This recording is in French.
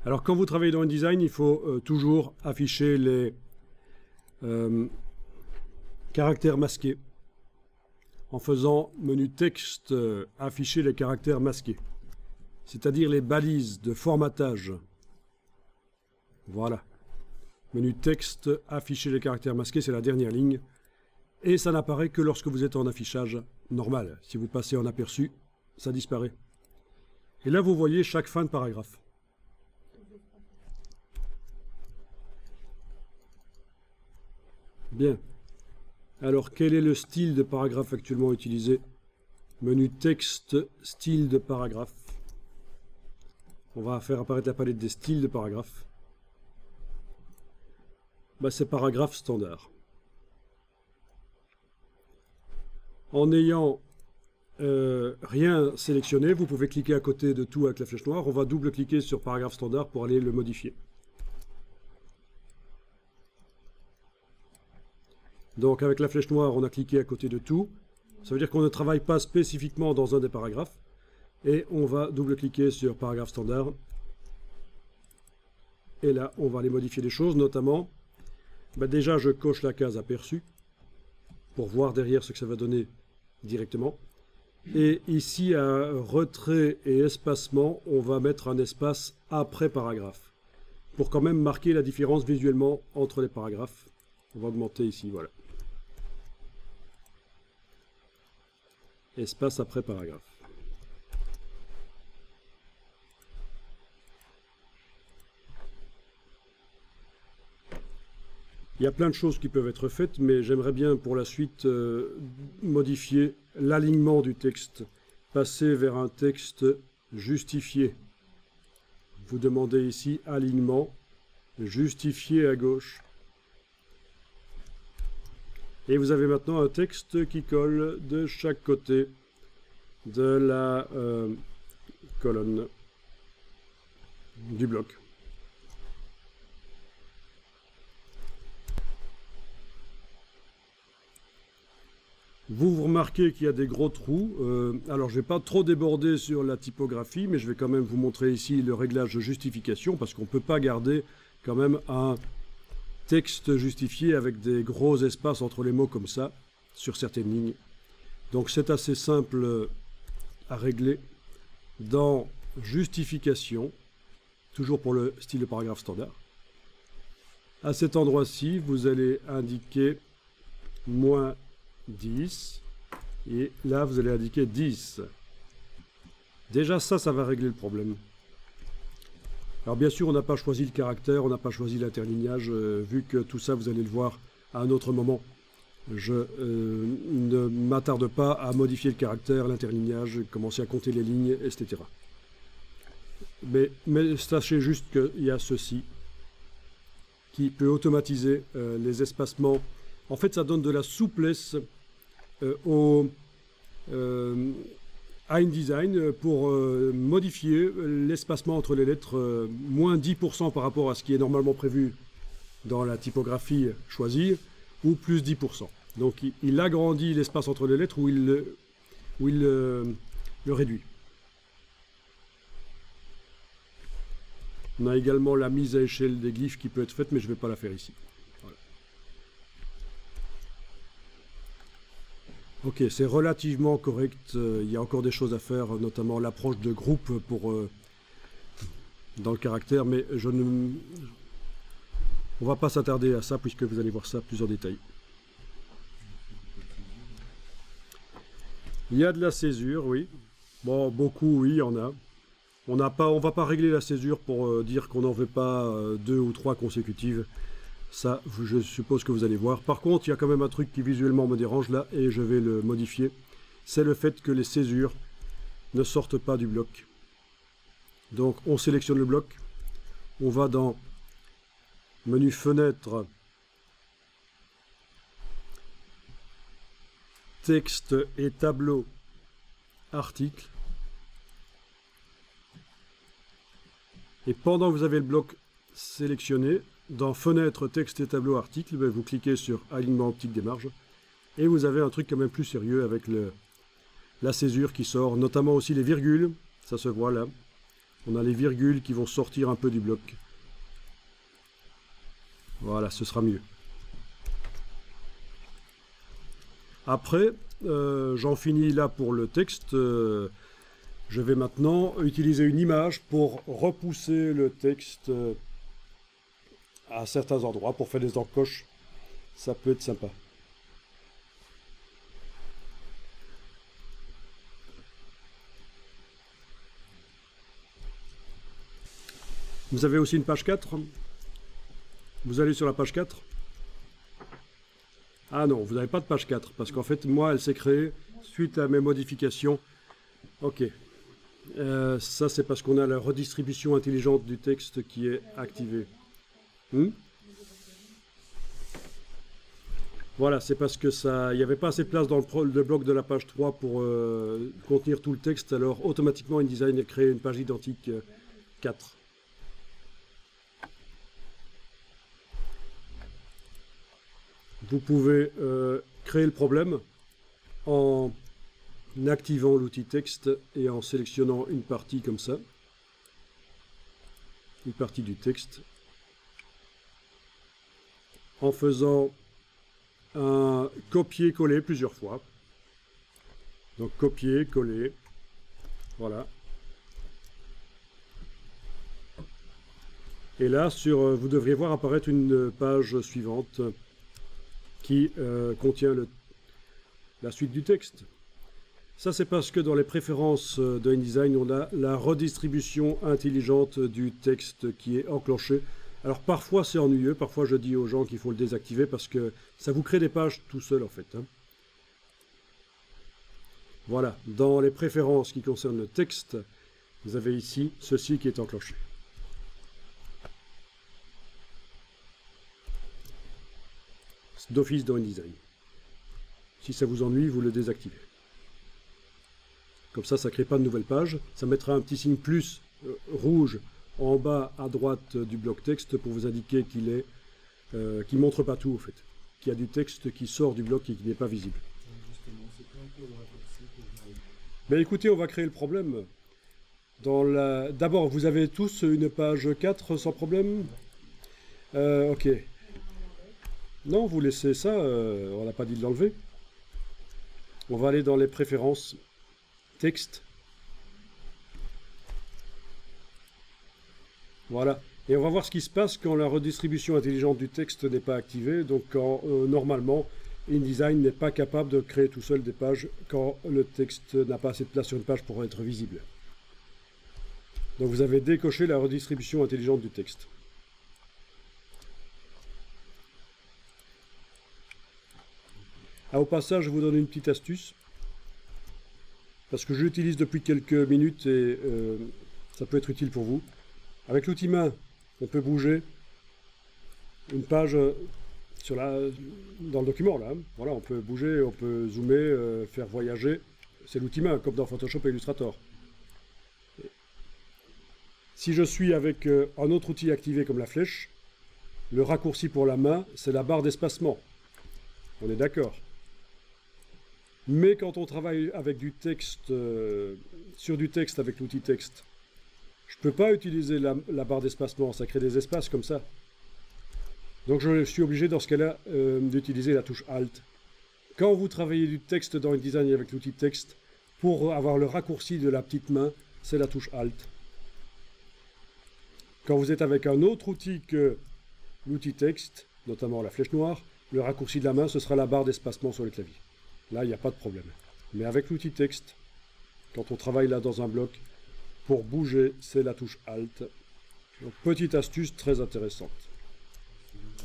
Alors quand vous travaillez dans InDesign, il faut toujours afficher les caractères masqués. En faisant menu texte, afficher les caractères masqués. C'est-à-dire les balises de formatage. Voilà. Menu texte, afficher les caractères masqués, c'est la dernière ligne. Et ça n'apparaît que lorsque vous êtes en affichage normal. Si vous passez en aperçu, ça disparaît. Et là, vous voyez chaque fin de paragraphe. Bien. Alors, quel est le style de paragraphe actuellement utilisé? Menu texte, style de paragraphe. On va faire apparaître la palette des styles de paragraphe. Bah, c'est paragraphe standard. En n'ayant rien sélectionné, vous pouvez cliquer à côté de tout avec la flèche noire. On va double-cliquer sur paragraphe standard pour aller le modifier. Donc avec la flèche noire, on a cliqué à côté de tout. Ça veut dire qu'on ne travaille pas spécifiquement dans un des paragraphes. Et on va double-cliquer sur paragraphe standard. Et là, on va aller modifier des choses, notamment, déjà je coche la case aperçu pour voir derrière ce que ça va donner directement. Et ici, à retrait et espacement, on va mettre un espace après paragraphe pour quand même marquer la différence visuellement entre les paragraphes. On va augmenter ici, voilà. Espace après paragraphe. Il y a plein de choses qui peuvent être faites, mais j'aimerais bien pour la suite modifier l'alignement du texte, passer vers un texte justifié. Vous demandez ici alignement, justifié à gauche. Et vous avez maintenant un texte qui colle de chaque côté de la colonne du bloc. Vous remarquez qu'il y a des gros trous. Alors je ne vais pas trop déborder sur la typographie, mais je vais quand même vous montrer ici le réglage de justification, parce qu'on ne peut pas garder quand même un texte justifié avec des gros espaces entre les mots comme ça, sur certaines lignes. Donc c'est assez simple à régler. Dans justification, toujours pour le style de paragraphe standard, à cet endroit-ci, vous allez indiquer moins 10, et là vous allez indiquer 10. Déjà ça va régler le problème. Alors bien sûr on n'a pas choisi le caractère, on n'a pas choisi l'interlignage, vu que tout ça vous allez le voir à un autre moment. Je ne m'attarde pas à modifier le caractère, l'interlignage, commencer à compter les lignes, etc. Mais sachez juste qu'il y a ceci qui peut automatiser les espacements. En fait, ça donne de la souplesse à InDesign pour modifier l'espacement entre les lettres, moins 10% par rapport à ce qui est normalement prévu dans la typographie choisie, ou plus 10%. Donc il agrandit l'espace entre les lettres ou il le réduit. On a également la mise à échelle des glyphes qui peut être faite, mais je ne vais pas la faire ici. Voilà. Ok, c'est relativement correct. Il y a encore des choses à faire, notamment l'approche de groupe dans le caractère, mais on ne va pas s'attarder à ça puisque vous allez voir ça plus en détail. Il y a de la césure, oui. Bon, beaucoup, oui, il y en a. On ne va pas régler la césure pour dire qu'on n'en veut pas 2 ou 3 consécutives. Ça, je suppose que vous allez voir. Par contre, il y a quand même un truc qui visuellement me dérange là, et je vais le modifier. C'est le fait que les césures ne sortent pas du bloc. Donc, on sélectionne le bloc. On va dans menu fenêtre, texte et tableau, article. Et pendant que vous avez le bloc sélectionné, dans fenêtre, texte et tableau, article, vous cliquez sur alignement optique des marges. Et vous avez un truc quand même plus sérieux avec la césure qui sort, notamment aussi les virgules, ça se voit là. On a les virgules qui vont sortir un peu du bloc. Voilà, ce sera mieux. Après, j'en finis là pour le texte. Je vais maintenant utiliser une image pour repousser le texte à certains endroits, pour faire des encoches. Ça peut être sympa. Vous avez aussi une page 4. Vous allez sur la page 4. Ah non, vous n'avez pas de page 4, parce qu'en fait, moi, elle s'est créée suite à mes modifications. Ok. Ça, c'est parce qu'on a la redistribution intelligente du texte qui est activée. Voilà, c'est parce que il n'y avait pas assez de place dans le bloc de la page 3 pour contenir tout le texte, alors automatiquement InDesign a créé une page identique 4. Vous pouvez créer le problème en activant l'outil texte et en sélectionnant une partie comme ça, une partie du texte, en faisant un copier-coller plusieurs fois. Donc copier, coller, voilà. Et là, vous devriez voir apparaître une page suivante qui contient la suite du texte. Ça, c'est parce que dans les préférences de InDesign, on a la redistribution intelligente du texte qui est enclenchée. Alors parfois c'est ennuyeux, parfois je dis aux gens qu'il faut le désactiver parce que ça vous crée des pages tout seul en fait. Voilà, dans les préférences qui concernent le texte, vous avez ici ceci qui est enclenché. D'office dans InDesign. Si ça vous ennuie, vous le désactivez. Comme ça ne crée pas de nouvelle page. Ça mettra un petit signe plus rouge en bas à droite du bloc texte pour vous indiquer qu'il ne montre pas tout, en fait. Qu'il y a du texte qui sort du bloc et qui n'est pas visible. Mais écoutez, on va créer le problème. D'abord, vous avez tous une page 4 sans problème? Ok. Non, vous laissez ça, on n'a pas dit de l'enlever. On va aller dans les préférences texte. Voilà. Et on va voir ce qui se passe quand la redistribution intelligente du texte n'est pas activée. Donc quand normalement InDesign n'est pas capable de créer tout seul des pages quand le texte n'a pas assez de place sur une page pour être visible. Donc vous avez décoché la redistribution intelligente du texte. Ah, au passage, je vous donne une petite astuce. Parce que je l'utilise depuis quelques minutes et ça peut être utile pour vous. Avec l'outil main, on peut bouger une page dans le document là. Voilà, on peut bouger, on peut zoomer, faire voyager. C'est l'outil main, comme dans Photoshop et Illustrator. Si je suis avec un autre outil activé comme la flèche, le raccourci pour la main, c'est la barre d'espacement. On est d'accord. Mais quand on travaille avec du texte, sur du texte avec l'outil texte, je ne peux pas utiliser la barre d'espacement, ça crée des espaces comme ça. Donc je suis obligé dans ce cas-là d'utiliser la touche Alt. Quand vous travaillez du texte dans InDesign avec l'outil texte, pour avoir le raccourci de la petite main, c'est la touche Alt. Quand vous êtes avec un autre outil que l'outil texte, notamment la flèche noire, le raccourci de la main, ce sera la barre d'espacement sur le clavier. Là, il n'y a pas de problème. Mais avec l'outil texte, quand on travaille là dans un bloc, pour bouger, c'est la touche Alt. Donc, petite astuce très intéressante.